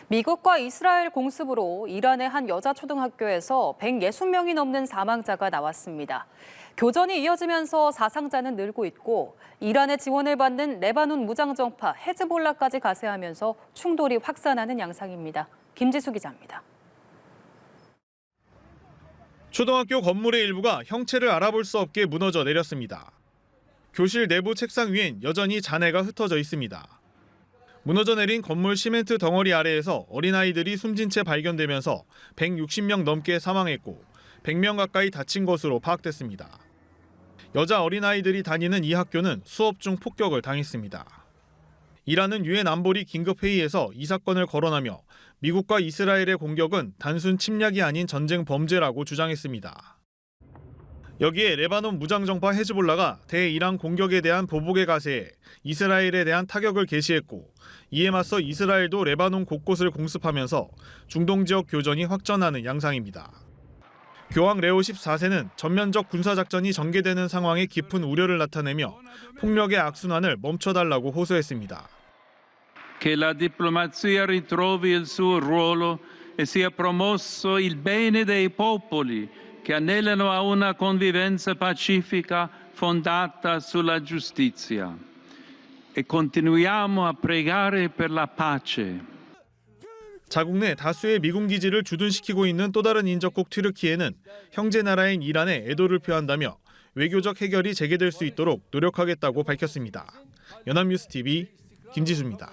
미국과 이스라엘 공습으로 이란의 한 여자 초등학교에서 160명이 넘는 사망자가 나왔습니다. 교전이 이어지면서 사상자는 늘고 있고 이란의 지원을 받는 레바논 무장정파 헤즈볼라까지 가세하면서 충돌이 확산하는 양상입니다. 김지수 기자입니다. 초등학교 건물의 일부가 형체를 알아볼 수 없게 무너져 내렸습니다. 교실 내부 책상 위엔 여전히 잔해가 흩어져 있습니다. 무너져 내린 건물 시멘트 덩어리 아래에서 어린아이들이 숨진 채 발견되면서 160명 넘게 사망했고 100명 가까이 다친 것으로 파악됐습니다. 여자 어린아이들이 다니는 이 학교는 수업 중 폭격을 당했습니다. 이란은 유엔 안보리 긴급회의에서 이 사건을 거론하며 미국과 이스라엘의 공격은 단순 침략이 아닌 전쟁 범죄라고 주장했습니다. 여기에 레바논 무장정파 헤즈볼라가 대이란 공격에 대한 보복에 가세해 이스라엘에 대한 타격을 개시했고 이에 맞서 이스라엘도 레바논 곳곳을 공습하면서 중동 지역 교전이 확전하는 양상입니다. 교황 레오 14세는 전면적 군사작전이 전개되는 상황에 깊은 우려를 나타내며 폭력의 악순환을 멈춰달라고 호소했습니다. Che la diplomazia ritrovi il suo ruolo e sia promosso il bene dei popoli che anelano a una convivenza pacifica fondata sulla giustizia. E continuiamo a pregare per la pace. 자국 내 다수의 미군 기지를 주둔시키고 있는 또 다른 인접국 튀르키예는 형제 나라인 이란에 애도를 표한다며 외교적 해결이 재개될 수 있도록 노력하겠다고 밝혔습니다. 연합뉴스TV 김지수입니다.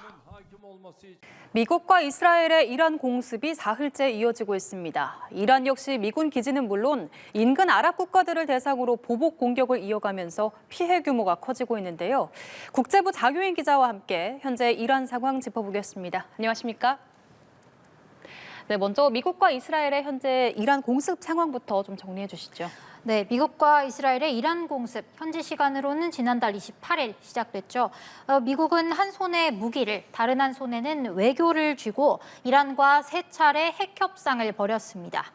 미국과 이스라엘의 이란 공습이 사흘째 이어지고 있습니다. 이란 역시 미군 기지는 물론 인근 아랍 국가들을 대상으로 보복 공격을 이어가면서 피해 규모가 커지고 있는데요. 국제부 장효인 기자와 함께 현재 이란 상황 짚어보겠습니다. 안녕하십니까? 네, 먼저 미국과 이스라엘의 현재 이란 공습 상황부터 좀 정리해 주시죠. 네, 미국과 이스라엘의 이란 공습, 현지 시간으로는 지난달 28일 시작됐죠. 미국은 한 손에 무기를, 다른 한 손에는 외교를 쥐고 이란과 세 차례 핵 협상을 벌였습니다.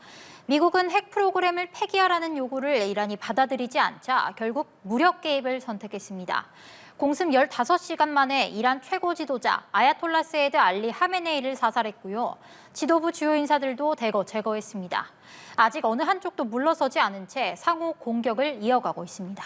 미국은 핵 프로그램을 폐기하라는 요구를 이란이 받아들이지 않자 결국 무력 개입을 선택했습니다. 공습 15시간 만에 이란 최고 지도자 아야톨라 세이드 알리 하메네이를 사살했고요. 지도부 주요 인사들도 대거 제거했습니다. 아직 어느 한쪽도 물러서지 않은 채 상호 공격을 이어가고 있습니다.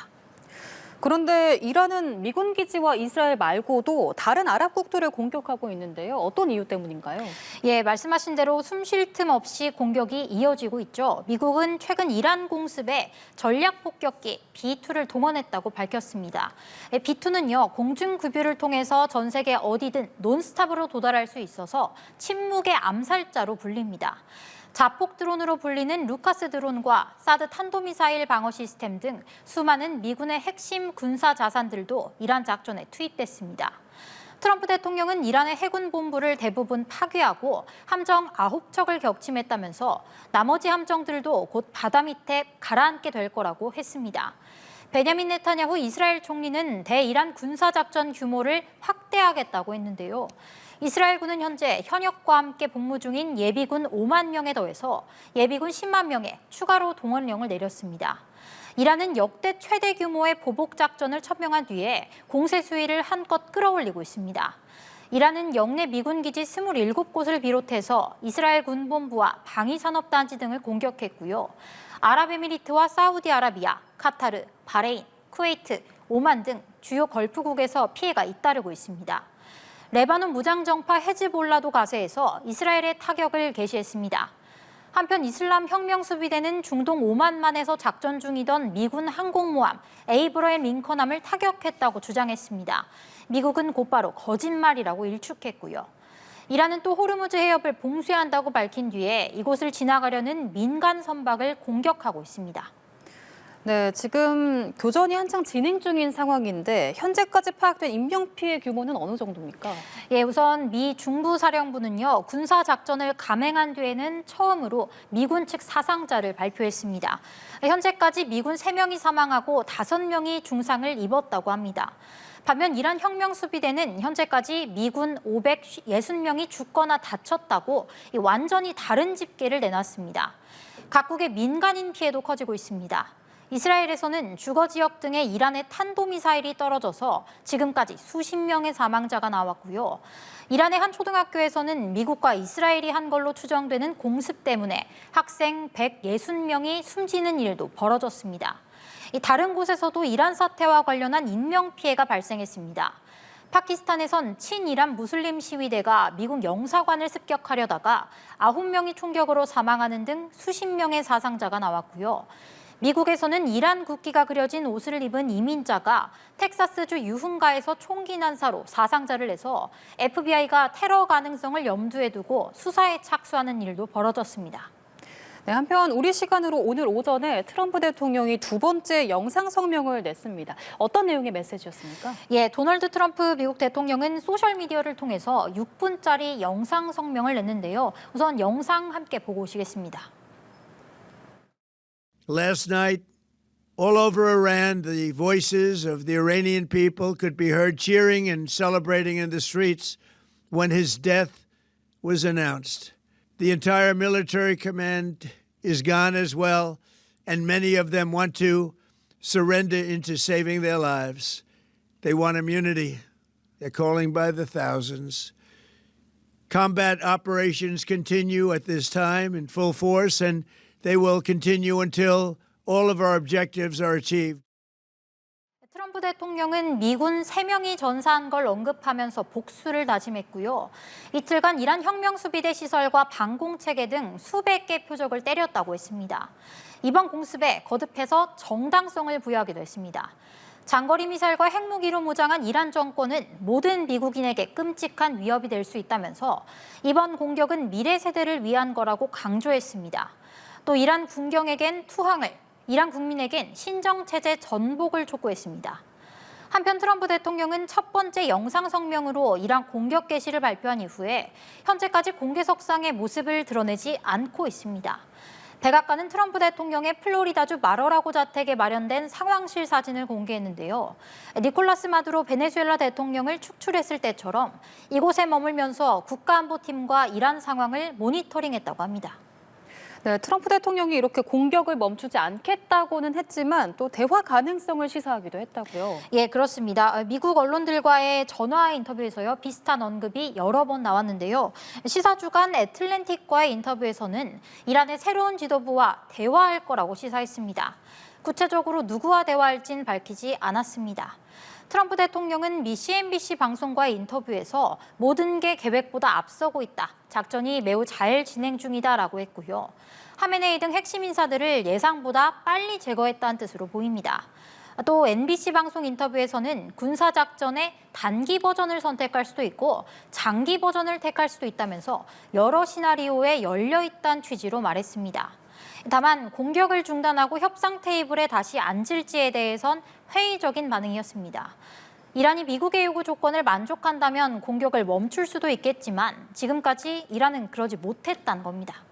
그런데 이란은 미군 기지와 이스라엘 말고도 다른 아랍국들을 공격하고 있는데요. 어떤 이유 때문인가요? 예, 말씀하신 대로 숨 쉴 틈 없이 공격이 이어지고 있죠. 미국은 최근 이란 공습에 전략 폭격기 B2를 동원했다고 밝혔습니다. B2는요, 공중급유를 통해서 전 세계 어디든 논스탑으로 도달할 수 있어서 침묵의 암살자로 불립니다. 자폭 드론으로 불리는 루카스 드론과 사드 탄도미사일 방어 시스템 등 수많은 미군의 핵심 군사 자산들도 이란 작전에 투입됐습니다. 트럼프 대통령은 이란의 해군 본부를 대부분 파괴하고 함정 9척을 격침했다면서 나머지 함정들도 곧 바다 밑에 가라앉게 될 거라고 했습니다. 베냐민 네타냐후 이스라엘 총리는 대이란 군사작전 규모를 확대하겠다고 했는데요. 이스라엘군은 현재 현역과 함께 복무 중인 예비군 5만 명에 더해서 예비군 10만 명에 추가로 동원령을 내렸습니다. 이란은 역대 최대 규모의 보복 작전을 천명한 뒤에 공세 수위를 한껏 끌어올리고 있습니다. 이란은 영내 미군 기지 27곳을 비롯해서 이스라엘 군본부와 방위산업단지 등을 공격했고요. 아랍에미리트와 사우디아라비아, 카타르, 바레인, 쿠웨이트, 오만 등 주요 걸프국에서 피해가 잇따르고 있습니다. 레바논 무장정파 헤즈볼라도 가세해서 이스라엘의 타격을 개시했습니다. 한편 이슬람 혁명수비대는 중동 오만만에서 작전 중이던 미군 항공모함 에이브러햄 링컨함을 타격했다고 주장했습니다. 미국은 곧바로 거짓말이라고 일축했고요. 이란은 또 호르무즈 해협을 봉쇄한다고 밝힌 뒤에 이곳을 지나가려는 민간 선박을 공격하고 있습니다. 네, 지금 교전이 한창 진행 중인 상황인데 현재까지 파악된 인명피해 규모는 어느 정도입니까? 예, 우선 미 중부사령부는요, 군사작전을 감행한 뒤에는 처음으로 미군 측 사상자를 발표했습니다. 현재까지 미군 3명이 사망하고 5명이 중상을 입었다고 합니다. 반면 이란 혁명수비대는 현재까지 미군 560명이 죽거나 다쳤다고 완전히 다른 집계를 내놨습니다. 각국의 민간인 피해도 커지고 있습니다. 이스라엘에서는 주거 지역 등에 이란의 탄도미사일이 떨어져서 지금까지 수십 명의 사망자가 나왔고요. 이란의 한 초등학교에서는 미국과 이스라엘이 한 걸로 추정되는 공습 때문에 학생 160명이 숨지는 일도 벌어졌습니다. 다른 곳에서도 이란 사태와 관련한 인명피해가 발생했습니다. 파키스탄에선 친이란 무슬림 시위대가 미국 영사관을 습격하려다가 9명이 총격으로 사망하는 등 수십 명의 사상자가 나왔고요. 미국에서는 이란 국기가 그려진 옷을 입은 이민자가 텍사스주 유흥가에서 총기 난사로 사상자를 내서 FBI가 테러 가능성을 염두에 두고 수사에 착수하는 일도 벌어졌습니다. 네, 한편 우리 시간으로 오늘 오전에 트럼프 대통령이 두 번째 영상 성명을 냈습니다. 어떤 내용의 메시지였습니까? 예, 도널드 트럼프 미국 대통령은 소셜미디어를 통해서 6분짜리 영상 성명을 냈는데요. 우선 영상 함께 보고 오시겠습니다. Last night, all over Iran, the voices of the Iranian people could be heard cheering and celebrating in the streets when his death was announced. The entire military command is gone as well, and many of them want to surrender into saving their lives. They want immunity. They're calling by the thousands. Combat operations continue at this time in full force, and they will continue until all of our objectives are achieved. 트럼프 대통령은 미군 3명이 전사한 걸 언급하면서 복수를 다짐했고요. 이틀간 이란 혁명수비대 시설과 방공체계 등 수백 개 표적을 때렸다고 했습니다. 이번 공습에 거듭해서 정당성을 부여하기도 했습니다. 장거리 미사일과 핵무기로 무장한 이란 정권은 모든 미국인에게 끔찍한 위협이 될 수 있다면서 이번 공격은 미래 세대를 위한 거라고 강조했습니다. 또 이란 군경에겐 투항을, 이란 국민에겐 신정체제 전복을 촉구했습니다. 한편 트럼프 대통령은 첫 번째 영상 성명으로 이란 공격 개시를 발표한 이후에 현재까지 공개석상의 모습을 드러내지 않고 있습니다. 백악관은 트럼프 대통령의 플로리다주 마러라고 자택에 마련된 상황실 사진을 공개했는데요. 니콜라스 마두로 베네수엘라 대통령을 축출했을 때처럼 이곳에 머물면서 국가안보팀과 이란 상황을 모니터링했다고 합니다. 네, 트럼프 대통령이 이렇게 공격을 멈추지 않겠다고는 했지만 또 대화 가능성을 시사하기도 했다고요. 예, 그렇습니다. 미국 언론들과의 전화 인터뷰에서요, 비슷한 언급이 여러 번 나왔는데요. 시사주간 애틀랜틱과의 인터뷰에서는 이란의 새로운 지도부와 대화할 거라고 시사했습니다. 구체적으로 누구와 대화할진 밝히지 않았습니다. 트럼프 대통령은 미 CNBC 방송과의 인터뷰에서 모든 게 계획보다 앞서고 있다. 작전이 매우 잘 진행 중이다라고 했고요. 하메네이 등 핵심 인사들을 예상보다 빨리 제거했다는 뜻으로 보입니다. 또 NBC 방송 인터뷰에서는 군사작전의 단기 버전을 선택할 수도 있고 장기 버전을 택할 수도 있다면서 여러 시나리오에 열려있다는 취지로 말했습니다. 다만 공격을 중단하고 협상 테이블에 다시 앉을지에 대해선 회의적인 반응이었습니다. 이란이 미국의 요구 조건을 만족한다면 공격을 멈출 수도 있겠지만 지금까지 이란은 그러지 못했다는 겁니다.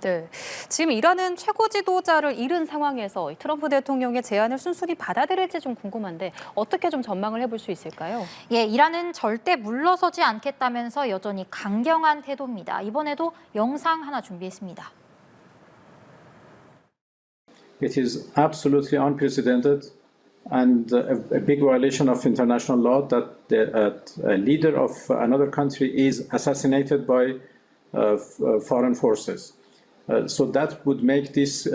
네, 지금 이란은 최고 지도자를 잃은 상황에서 트럼프 대통령의 제안을 순순히 받아들일지 좀 궁금한데 어떻게 좀 전망을 해볼 수 있을까요? 예, 이란은 절대 물러서지 않겠다면서 여전히 강경한 태도입니다. 이번에도 영상 하나 준비했습니다. It is absolutely unprecedented and a big violation of international law that a leader of another country is assassinated by foreign forces. So that would make this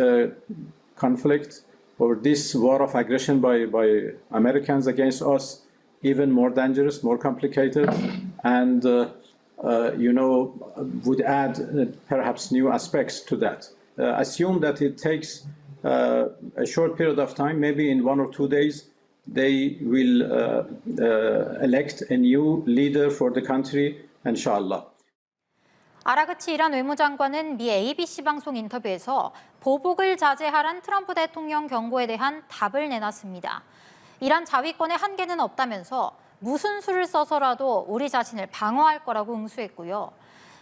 conflict or this war of aggression by Americans against us even more dangerous, more complicated, and would add perhaps new aspects to that. Assume that it takes a short period of time, maybe in 1 or 2 days, they will elect a new leader for the country, inshallah. 아라그치 이란 외무장관은 미 ABC 방송 인터뷰에서 보복을 자제하란 트럼프 대통령 경고에 대한 답을 내놨습니다. 이란 자위권에 한계는 없다면서 무슨 수를 써서라도 우리 자신을 방어할 거라고 응수했고요.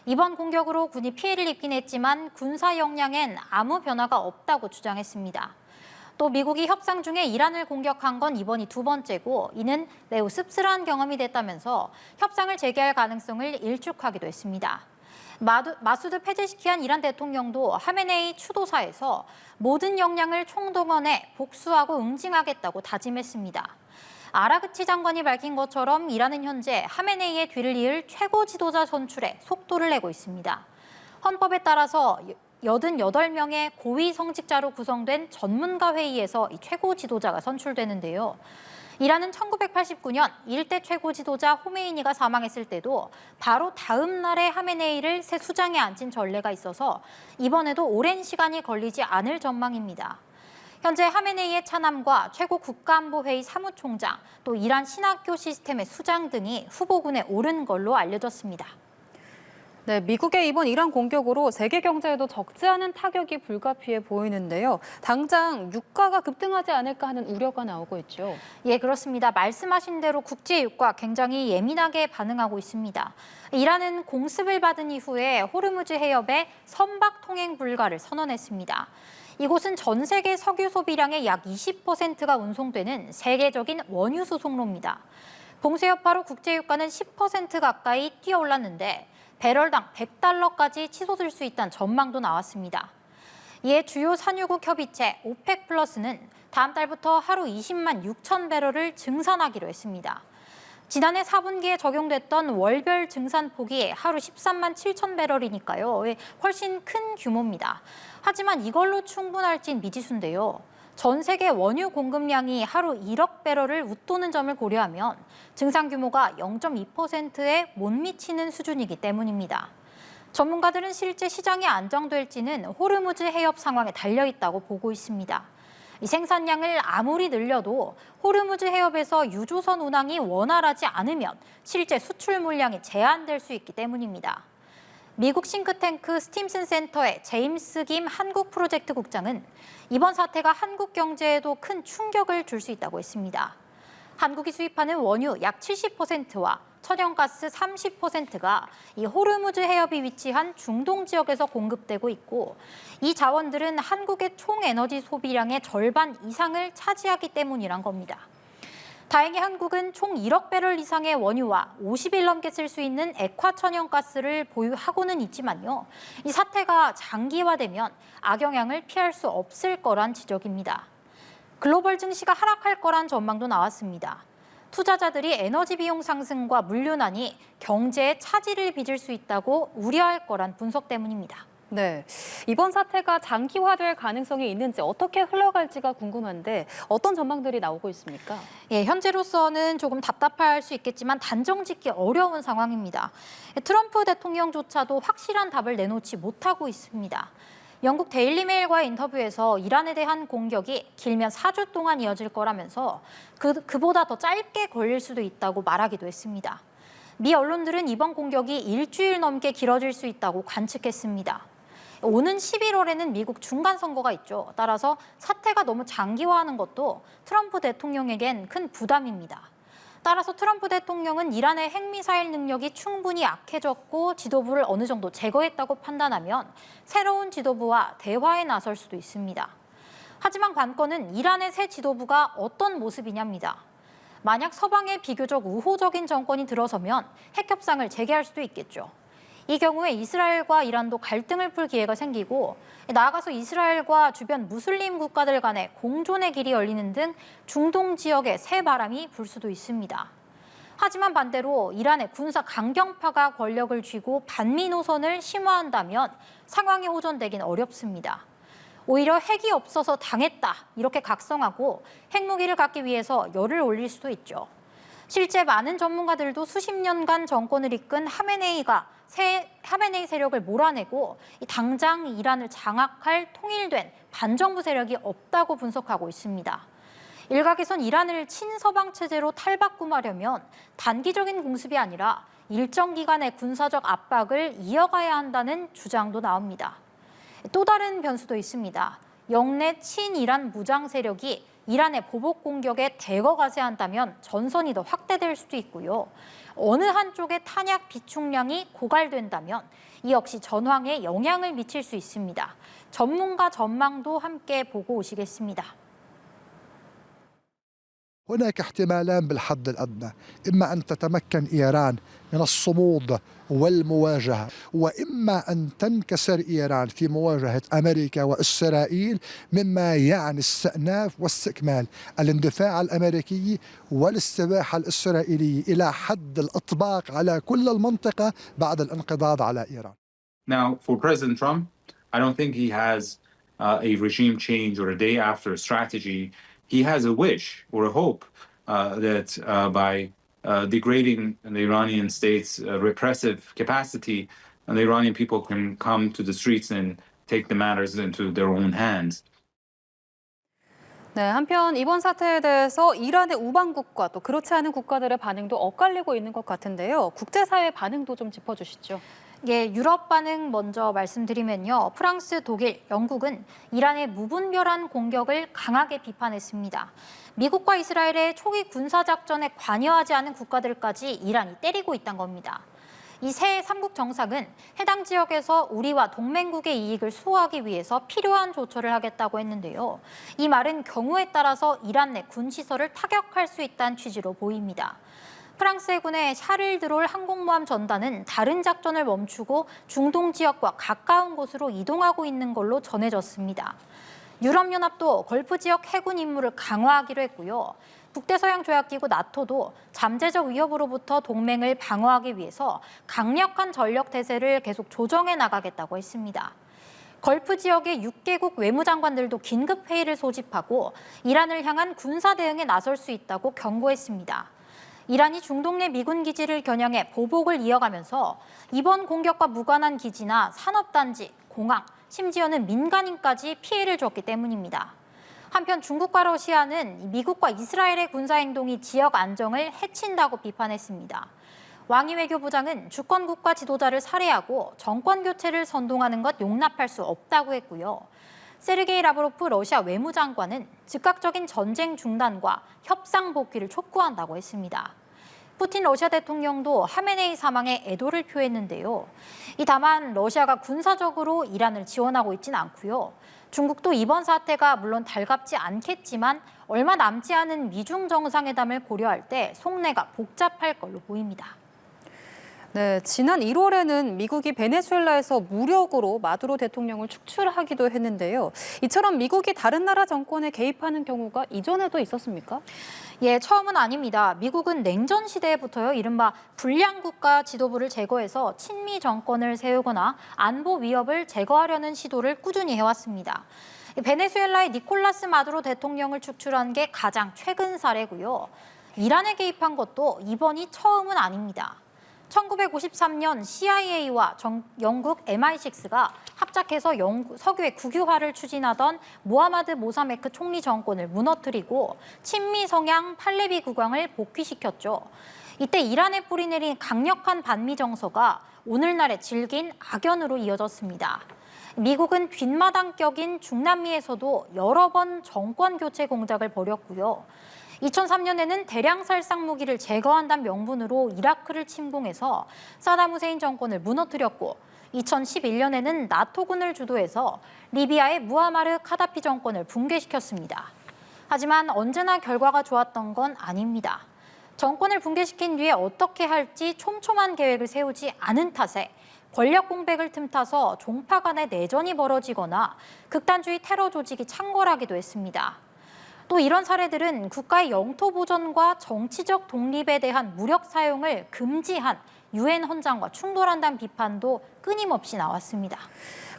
이번 공격으로 군이 피해를 입긴 했지만 군사 역량엔 아무 변화가 없다고 주장했습니다. 또 미국이 협상 중에 이란을 공격한 건 이번이 두 번째고 이는 매우 씁쓸한 경험이 됐다면서 협상을 재개할 가능성을 일축하기도 했습니다. 마수드 페제시키안 이란 대통령도 하메네이 추도사에서 모든 역량을 총동원해 복수하고 응징하겠다고 다짐했습니다. 아라그치 장관이 밝힌 것처럼 이란은 현재 하메네이의 뒤를 이을 최고 지도자 선출에 속도를 내고 있습니다. 헌법에 따라서 88명의 고위 성직자로 구성된 전문가 회의에서 이 최고 지도자가 선출되는데요. 이란은 1989년 일대 최고 지도자 호메이니가 사망했을 때도 바로 다음 날에 하메네이를 새 수장에 앉힌 전례가 있어서 이번에도 오랜 시간이 걸리지 않을 전망입니다. 현재 하메네이의 차남과 최고 국가안보회의 사무총장, 또 이란 신학교 시스템의 수장 등이 후보군에 오른 걸로 알려졌습니다. 네, 미국의 이번 이란 공격으로 세계 경제에도 적지 않은 타격이 불가피해 보이는데요. 당장 유가가 급등하지 않을까 하는 우려가 나오고 있죠. 예, 그렇습니다. 말씀하신 대로 국제 유가 굉장히 예민하게 반응하고 있습니다. 이란은 공습을 받은 이후에 호르무즈 해협에 선박 통행 불가를 선언했습니다. 이곳은 전 세계 석유 소비량의 약 20%가 운송되는 세계적인 원유 수송로입니다. 봉쇄 여파로 국제 유가는 10% 가까이 뛰어올랐는데 배럴당 $100까지 치솟을 수 있다는 전망도 나왔습니다. 이에 주요 산유국 협의체 오펙 플러스는 다음 달부터 하루 20만 6천 배럴을 증산하기로 했습니다. 지난해 4분기에 적용됐던 월별 증산폭이 하루 13만 7천 배럴이니까요. 훨씬 큰 규모입니다. 하지만 이걸로 충분할진 미지수인데요. 전 세계 원유 공급량이 하루 1억 배럴을 웃도는 점을 고려하면 증산 규모가 0.2%에 못 미치는 수준이기 때문입니다. 전문가들은 실제 시장이 안정될지는 호르무즈 해협 상황에 달려있다고 보고 있습니다. 이 생산량을 아무리 늘려도 호르무즈 해협에서 유조선 운항이 원활하지 않으면 실제 수출 물량이 제한될 수 있기 때문입니다. 미국 싱크탱크 스팀슨 센터의 제임스 김 한국 프로젝트 국장은 이번 사태가 한국 경제에도 큰 충격을 줄 수 있다고 했습니다. 한국이 수입하는 원유 약 70%와 천연가스 30%가 이 호르무즈 해협이 위치한 중동 지역에서 공급되고 있고 이 자원들은 한국의 총 에너지 소비량의 절반 이상을 차지하기 때문이란 겁니다. 다행히 한국은 총 1억 배럴 이상의 원유와 50일 넘게 쓸 수 있는 액화 천연가스를 보유하고는 있지만요. 이 사태가 장기화되면 악영향을 피할 수 없을 거란 지적입니다. 글로벌 증시가 하락할 거란 전망도 나왔습니다. 투자자들이 에너지 비용 상승과 물류난이 경제에 차질을 빚을 수 있다고 우려할 거란 분석 때문입니다. 네, 이번 사태가 장기화될 가능성이 있는지 어떻게 흘러갈지가 궁금한데 어떤 전망들이 나오고 있습니까? 예, 현재로서는 조금 답답할 수 있겠지만 단정짓기 어려운 상황입니다. 트럼프 대통령조차도 확실한 답을 내놓지 못하고 있습니다. 영국 데일리메일과의 인터뷰에서 이란에 대한 공격이 길면 4주 동안 이어질 거라면서 그보다 더 짧게 걸릴 수도 있다고 말하기도 했습니다. 미 언론들은 이번 공격이 일주일 넘게 길어질 수 있다고 관측했습니다. 오는 11월에는 미국 중간선거가 있죠. 따라서 사태가 너무 장기화하는 것도 트럼프 대통령에겐 큰 부담입니다. 따라서 트럼프 대통령은 이란의 핵미사일 능력이 충분히 약해졌고 지도부를 어느 정도 제거했다고 판단하면 새로운 지도부와 대화에 나설 수도 있습니다. 하지만 관건은 이란의 새 지도부가 어떤 모습이냐입니다. 만약 서방의 비교적 우호적인 정권이 들어서면 핵 협상을 재개할 수도 있겠죠. 이 경우에 이스라엘과 이란도 갈등을 풀 기회가 생기고 나아가서 이스라엘과 주변 무슬림 국가들 간의 공존의 길이 열리는 등 중동 지역에 새 바람이 불 수도 있습니다. 하지만 반대로 이란의 군사 강경파가 권력을 쥐고 반미 노선을 심화한다면 상황이 호전되긴 어렵습니다. 오히려 핵이 없어서 당했다 이렇게 각성하고 핵무기를 갖기 위해서 열을 올릴 수도 있죠. 실제 많은 전문가들도 수십 년간 정권을 이끈 하메네이 세력을 몰아내고 당장 이란을 장악할 통일된 반정부 세력이 없다고 분석하고 있습니다. 일각에선 이란을 친서방 체제로 탈바꿈하려면 단기적인 공습이 아니라 일정 기간의 군사적 압박을 이어가야 한다는 주장도 나옵니다. 또 다른 변수도 있습니다. 영내 친이란 무장 세력이 이란의 보복 공격에 대거 가세한다면 전선이 더 확대될 수도 있고요. 어느 한쪽의 탄약 비축량이 고갈된다면 이 역시 전황에 영향을 미칠 수 있습니다. 전문가 전망도 함께 보고 오시겠습니다. هناك احتمالان بالحد الأدنى، إما أن تتمكن إيران من الصمود والمواجهة، وإما أن تنكسر إيران في مواجهة أمريكا وإسرائيل، مما يعني استئناف واستكمال الاندفاع الأمريكي والاستباحة الإسرائيلية إلى حد الإطباق على كل المنطقة بعد الانقضاض على إيران. Now, for President Trump, I don't think he has a regime change or a day after strategy. He has a wish or a hope that by degrading the Iranian state's repressive capacity, the Iranian people can come to the streets and take the matters into their own hands. 네, 한편 이번 사태에 대해서 이란의 우방국과 또 그렇지 않은 국가들의 반응도 엇갈리고 있는 것 같은데요. 국제사회 반응도 좀 짚어주시죠. 예, 유럽 반응 먼저 말씀드리면요. 프랑스, 독일, 영국은 이란의 무분별한 공격을 강하게 비판했습니다. 미국과 이스라엘의 초기 군사작전에 관여하지 않은 국가들까지 이란이 때리고 있다는 겁니다. 이 세 3국 정상은 해당 지역에서 우리와 동맹국의 이익을 수호하기 위해서 필요한 조처를 하겠다고 했는데요. 이 말은 경우에 따라서 이란 내 군시설을 타격할 수 있다는 취지로 보입니다. 프랑스 해군의 샤를드롤 항공모함 전단은 다른 작전을 멈추고 중동 지역과 가까운 곳으로 이동하고 있는 걸로 전해졌습니다. 유럽연합도 걸프 지역 해군 임무를 강화하기로 했고요. 북대서양조약기구 나토도 잠재적 위협으로부터 동맹을 방어하기 위해서 강력한 전력 태세를 계속 조정해 나가겠다고 했습니다. 걸프 지역의 6개국 외무장관들도 긴급 회의를 소집하고 이란을 향한 군사 대응에 나설 수 있다고 경고했습니다. 이란이 중동 내 미군 기지를 겨냥해 보복을 이어가면서 이번 공격과 무관한 기지나 산업단지, 공항, 심지어는 민간인까지 피해를 줬기 때문입니다. 한편 중국과 러시아는 미국과 이스라엘의 군사행동이 지역 안정을 해친다고 비판했습니다. 왕이 외교부장은 주권국가 지도자를 살해하고 정권 교체를 선동하는 것 용납할 수 없다고 했고요. 세르게이 라브로프 러시아 외무장관은 즉각적인 전쟁 중단과 협상 복귀를 촉구한다고 했습니다. 푸틴 러시아 대통령도 하메네이 사망에 애도를 표했는데요. 다만 러시아가 군사적으로 이란을 지원하고 있지는 않고요. 중국도 이번 사태가 물론 달갑지 않겠지만 얼마 남지 않은 미중 정상회담을 고려할 때 속내가 복잡할 걸로 보입니다. 네, 지난 1월에는 미국이 베네수엘라에서 무력으로 마두로 대통령을 축출하기도 했는데요. 이처럼 미국이 다른 나라 정권에 개입하는 경우가 이전에도 있었습니까? 예, 처음은 아닙니다. 미국은 냉전 시대부터요, 이른바 불량 국가 지도부를 제거해서 친미 정권을 세우거나 안보 위협을 제거하려는 시도를 꾸준히 해왔습니다. 베네수엘라의 니콜라스 마두로 대통령을 축출한 게 가장 최근 사례고요. 이란에 개입한 것도 이번이 처음은 아닙니다. 1953년 CIA와 영국 MI6가 합작해서 석유의 국유화를 추진하던 모하마드 모사메크 총리 정권을 무너뜨리고 친미 성향 팔레비 국왕을 복귀시켰죠. 이때 이란에 뿌리내린 강력한 반미 정서가 오늘날의 질긴 악연으로 이어졌습니다. 미국은 뒷마당격인 중남미에서도 여러 번 정권 교체 공작을 벌였고요. 2003년에는 대량 살상 무기를 제거한다는 명분으로 이라크를 침공해서 사담 후세인 정권을 무너뜨렸고 2011년에는 나토군을 주도해서 리비아의 무아마르 카다피 정권을 붕괴시켰습니다. 하지만 언제나 결과가 좋았던 건 아닙니다. 정권을 붕괴시킨 뒤에 어떻게 할지 촘촘한 계획을 세우지 않은 탓에 권력 공백을 틈타서 종파 간의 내전이 벌어지거나 극단주의 테러 조직이 창궐하기도 했습니다. 또 이런 사례들은 국가의 영토 보전과 정치적 독립에 대한 무력 사용을 금지한 유엔 헌장과 충돌한다는 비판도 끊임없이 나왔습니다.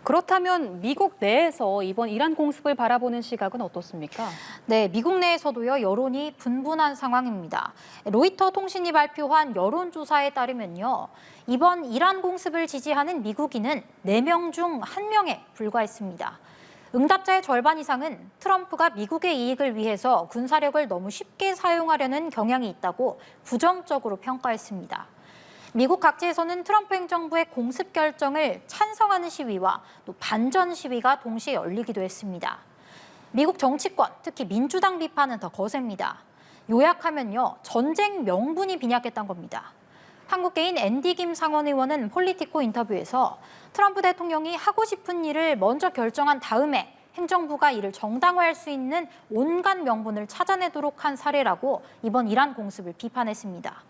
그렇다면 미국 내에서 이번 이란 공습을 바라보는 시각은 어떻습니까? 네, 미국 내에서도요, 여론이 분분한 상황입니다. 로이터 통신이 발표한 여론조사에 따르면요, 이번 이란 공습을 지지하는 미국인은 4명 중 1명에 불과했습니다. 응답자의 절반 이상은 트럼프가 미국의 이익을 위해서 군사력을 너무 쉽게 사용하려는 경향이 있다고 부정적으로 평가했습니다. 미국 각지에서는 트럼프 행정부의 공습 결정을 찬성하는 시위와 또 반전 시위가 동시에 열리기도 했습니다. 미국 정치권, 특히 민주당 비판은 더 거셉니다. 요약하면요, 전쟁 명분이 빈약했던 겁니다. 한국계인 앤디 김 상원의원은 폴리티코 인터뷰에서 트럼프 대통령이 하고 싶은 일을 먼저 결정한 다음에 행정부가 이를 정당화할 수 있는 온갖 명분을 찾아내도록 한 사례라고 이번 이란 공습을 비판했습니다.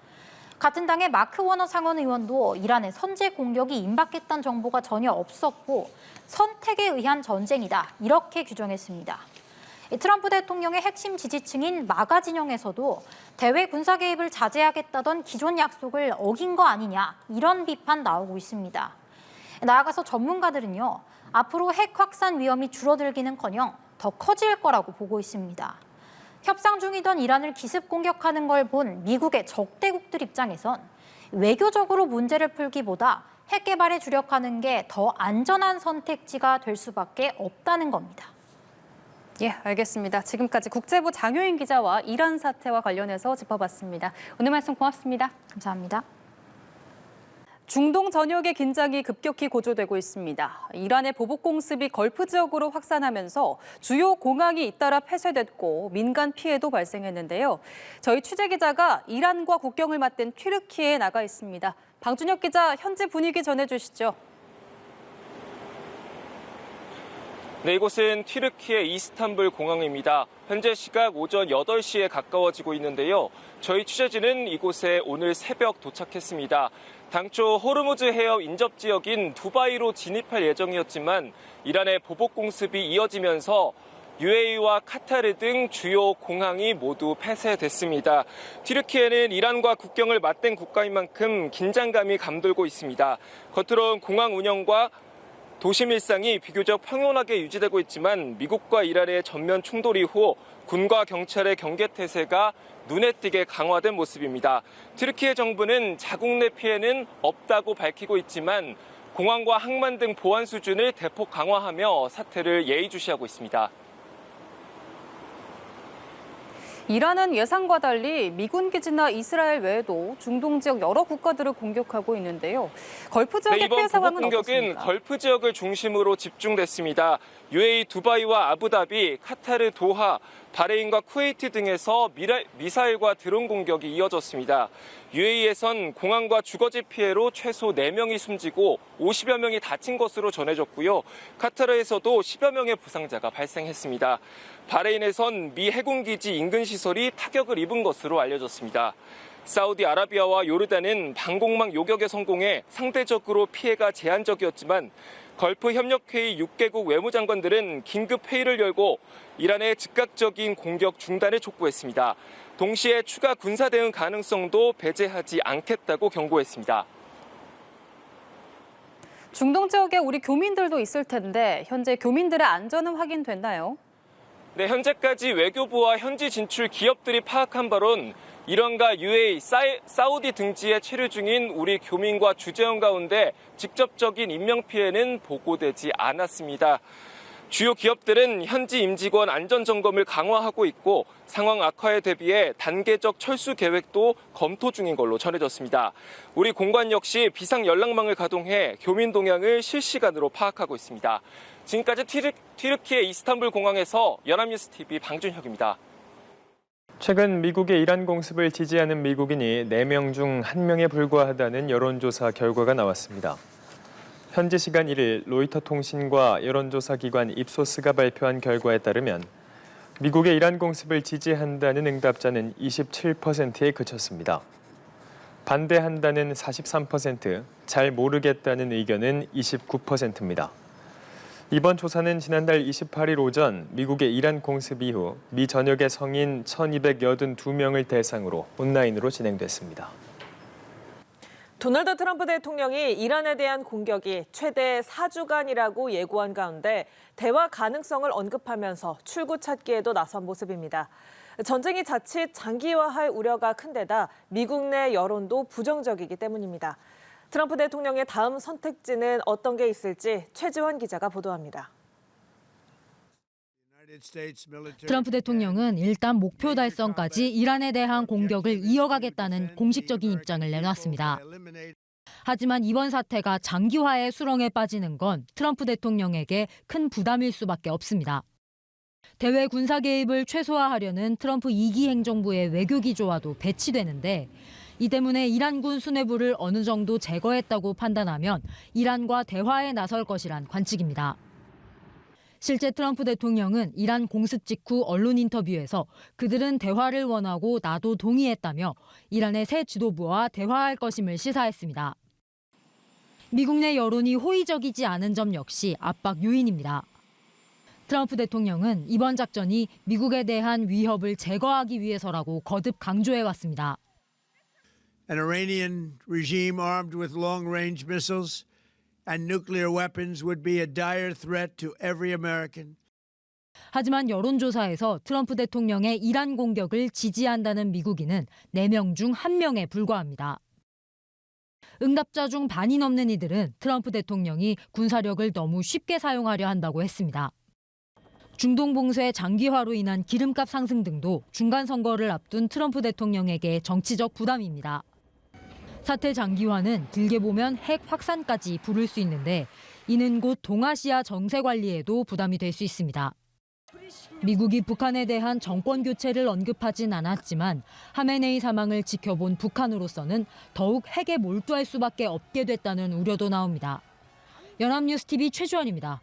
같은 당의 마크 워너 상원 의원도 이란의 선제 공격이 임박했다는 정보가 전혀 없었고 선택에 의한 전쟁이다 이렇게 규정했습니다. 트럼프 대통령의 핵심 지지층인 마가 진영에서도 대외 군사 개입을 자제하겠다던 기존 약속을 어긴 거 아니냐 이런 비판 나오고 있습니다. 나아가서 전문가들은요, 앞으로 핵 확산 위험이 줄어들기는커녕 더 커질 거라고 보고 있습니다. 협상 중이던 이란을 기습 공격하는 걸 본 미국의 적대국들 입장에선 외교적으로 문제를 풀기보다 핵 개발에 주력하는 게 더 안전한 선택지가 될 수밖에 없다는 겁니다. 예, 알겠습니다. 지금까지 국제부 장효인 기자와 이란 사태와 관련해서 짚어봤습니다. 오늘 말씀 고맙습니다. 감사합니다. 중동 전역의 긴장이 급격히 고조되고 있습니다. 이란의 보복 공습이 걸프 지역으로 확산하면서 주요 공항이 잇따라 폐쇄됐고 민간 피해도 발생했는데요. 저희 취재 기자가 이란과 국경을 맞댄 튀르키예에 나가 있습니다. 방준혁 기자, 현지 분위기 전해주시죠. 네, 이곳은 튀르키예 이스탄불 공항입니다. 현재 시각 오전 8시에 가까워지고 있는데요. 저희 취재진은 이곳에 오늘 새벽 도착했습니다. 당초 호르무즈 해협 인접 지역인 두바이로 진입할 예정이었지만 이란의 보복 공습이 이어지면서 UAE와 카타르 등 주요 공항이 모두 폐쇄됐습니다. 튀르키예는 이란과 국경을 맞댄 국가인 만큼 긴장감이 감돌고 있습니다. 겉으론 공항 운영과 도심 일상이 비교적 평온하게 유지되고 있지만 미국과 이란의 전면 충돌 이후 군과 경찰의 경계 태세가 눈에 띄게 강화된 모습입니다. 튀르키예 정부는 자국 내 피해는 없다고 밝히고 있지만 공항과 항만 등 보안 수준을 대폭 강화하며 사태를 예의주시하고 있습니다. 이란은 예상과 달리 미군 기지나 이스라엘 외에도 중동 지역 여러 국가들을 공격하고 있는데요. 걸프 지역의 피해 상황은 이번 보복 공격은 어떻습니까? 걸프 지역을 중심으로 집중됐습니다. UAE 두바이와 아부다비, 카타르 도하, 바레인과 쿠웨이트 등에서 미사일과 드론 공격이 이어졌습니다. UAE에선 공항과 주거지 피해로 최소 4명이 숨지고 50여 명이 다친 것으로 전해졌고요. 카타르에서도 10여 명의 부상자가 발생했습니다. 바레인에선 미 해군기지 인근 시설이 타격을 입은 것으로 알려졌습니다. 사우디아라비아와 요르단은 방공망 요격에 성공해 상대적으로 피해가 제한적이었지만 걸프 협력회의 6개국 외무장관들은 긴급 회의를 열고 이란의 즉각적인 공격 중단을 촉구했습니다. 동시에 추가 군사 대응 가능성도 배제하지 않겠다고 경고했습니다. 중동 지역에 우리 교민들도 있을 텐데 현재 교민들의 안전은 확인됐나요? 네, 현재까지 외교부와 현지 진출 기업들이 파악한 바론 이란과 UAE, 사우디 등지에 체류 중인 우리 교민과 주재원 가운데 직접적인 인명피해는 보고되지 않았습니다. 주요 기업들은 현지 임직원 안전점검을 강화하고 있고 상황 악화에 대비해 단계적 철수 계획도 검토 중인 걸로 전해졌습니다. 우리 공관 역시 비상 연락망을 가동해 교민 동향을 실시간으로 파악하고 있습니다. 지금까지 튀르키예 이스탄불 공항에서 연합뉴스TV 방준혁입니다. 최근 미국의 이란 공습을 지지하는 미국인이 4명 중 1명에 불과하다는 여론조사 결과가 나왔습니다. 현지 시간 1일 로이터 통신과 여론조사 기관 입소스가 발표한 결과에 따르면 미국의 이란 공습을 지지한다는 응답자는 27%에 그쳤습니다. 반대한다는 43%, 잘 모르겠다는 의견은 29%입니다. 이번 조사는 지난달 28일 오전 미국의 이란 공습 이후 미 전역의 성인 1,282명을 대상으로 온라인으로 진행됐습니다. 도널드 트럼프 대통령이 이란에 대한 공격이 최대 4주간이라고 예고한 가운데 대화 가능성을 언급하면서 출구 찾기에도 나선 모습입니다. 전쟁이 자칫 장기화할 우려가 큰 데다 미국 내 여론도 부정적이기 때문입니다. 트럼프 대통령의 다음 선택지는 어떤 게 있을지 최지원 기자가 보도합니다. 트럼프 대통령은 일단 목표 달성까지 이란에 대한 공격을 이어가겠다는 공식적인 입장을 내놨습니다. 하지만 이번 사태가 장기화의 수렁에 빠지는 건 트럼프 대통령에게 큰 부담일 수밖에 없습니다. 대외 군사 개입을 최소화하려는 트럼프 2기 행정부의 외교 기조와도 배치되는데 이 때문에 이란군 수뇌부를 어느 정도 제거했다고 판단하면 이란과 대화에 나설 것이란 관측입니다. 실제 트럼프 대통령은 이란 공습 직후 언론 인터뷰에서 그들은 대화를 원하고 나도 동의했다며 이란의 새 지도부와 대화할 것임을 시사했습니다. 미국 내 여론이 호의적이지 않은 점 역시 압박 요인입니다. 트럼프 대통령은 이번 작전이 미국에 대한 위협을 제거하기 위해서라고 거듭 강조해왔습니다. An Iranian regime armed with long-range missiles and nuclear weapons would be a dire threat to every American. 하지만 여론조사에서 트럼프 대통령의 이란 공격을 지지한다는 미국인은 4명 중 1명에 불과합니다. 응답자 중 반이 넘는 이들은 트럼프 대통령이 군사력을 너무 쉽게 사용하려 한다고 했습니다. 중동 봉쇄 장기화로 인한 기름값 상승 등도 중간 선거를 앞둔 트럼프 대통령에게 정치적 부담입니다. 사태 장기화는 길게 보면 핵 확산까지 부를 수 있는데 이는 곧 동아시아 정세 관리에도 부담이 될 수 있습니다. 미국이 북한에 대한 정권 교체를 언급하진 않았지만 하메네이 사망을 지켜본 북한으로서는 더욱 핵에 몰두할 수밖에 없게 됐다는 우려도 나옵니다. 연합뉴스TV 최주원입니다.